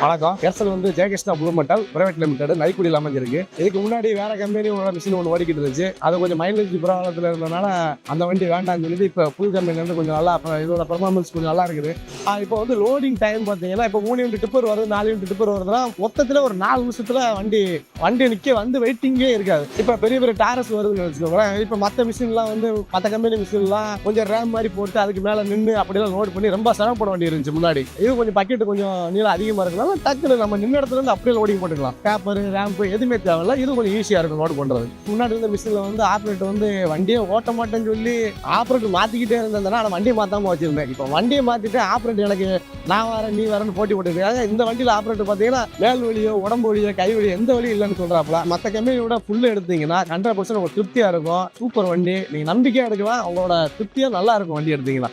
வணக்கம். எர்சல் வந்து Jayakrishna blue metal private limited நைக்குடியில் அமைஞ்சிருக்கு. இதுக்கு முன்னாடி வேற கம்பெனியோட மிஷின் ஒன்று ஓடிக்கிட்டு இருந்துச்சு. அது கொஞ்சம் மைலேஜ் ப்ராப்ளத்தில் இருந்ததுனால அந்த வண்டி வேண்டாம்னு சொல்லிட்டு இப்போ புது கம்பெனி வந்து கொஞ்சம் நல்லா இதோட பெர்ஃபார்மன்ஸ் கொஞ்சம் நல்லா இருக்குது. இப்போ வந்து லோடிங் டைம் பார்த்தீங்கன்னா இப்போ 3 யூனிட் டிப்பர் வருது, 4 யூனிட் டிப்பர் வருதுன்னா மொத்தத்தில் ஒரு 4 நிமிஷத்துல வண்டி நிற்க வந்து வெயிட்டிங்கே இருக்காது. இப்போ பெரிய பெரிய டாரஸ் வருதுன்னு வச்சுக்கோங்களேன். இப்போ மற்ற மிஷின்லாம் வந்து மற்ற கம்பெனி மிஷின்லாம் கொஞ்சம் ரேம் மாதிரி போட்டு அதுக்கு மேலே நின்று அப்படிலாம் லோட் பண்ணி ரொம்ப சிரமப்பட வேண்டி இருந்துச்சு முன்னாடி. இது கொஞ்சம் பக்கெட்டு கொஞ்சம் நீளம் அதிகமாக இருக்கலாம். டக்குனு நம்ம நின்ன இடத்துல இருந்து அப்படியே லோடிங் போட்டுக்கலாம். பேப்பர் ரேம்ப் எதுவுமே தேவையில்ல. இது கொஞ்சம் ஈஸியா இருக்கும் லோட் பண்றது. முன்னாடி இருந்த மிஷின்ல வந்து ஆப்ரேட்டர் வந்து வண்டியை ஓட்ட மாட்டேன்னு சொல்லி ஆப்ரேட்டர் மாத்திக்கிட்டே இருந்ததுன்னா நான் வண்டியை மாத்தாம வச்சிருந்தேன். இப்போ வண்டியை மாத்திட்டு ஆப்ரேட்டர் எனக்கு நான் வரேன் நீ வரேன்னு போட்டி போட்டுருக்காங்க. இந்த வண்டியில ஆப்ரேட்டர் பாத்தீங்கன்னா மேல் வலியோ உடம்பு வலியோ கை வலியோ எந்த வழியும் இல்லைன்னு சொல்றாப்ல. மற்ற கம்பெனியோட ஃபுல்லு எடுத்தீங்கன்னா 100% உங்களுக்கு திருப்தியா இருக்கும். சூப்பர் வண்டி, நீங்க நம்பிக்கையா எடுக்கலாம். உங்களோட திருப்தியா நல்லா இருக்கும் வண்டி எடுத்தீங்கன்னா.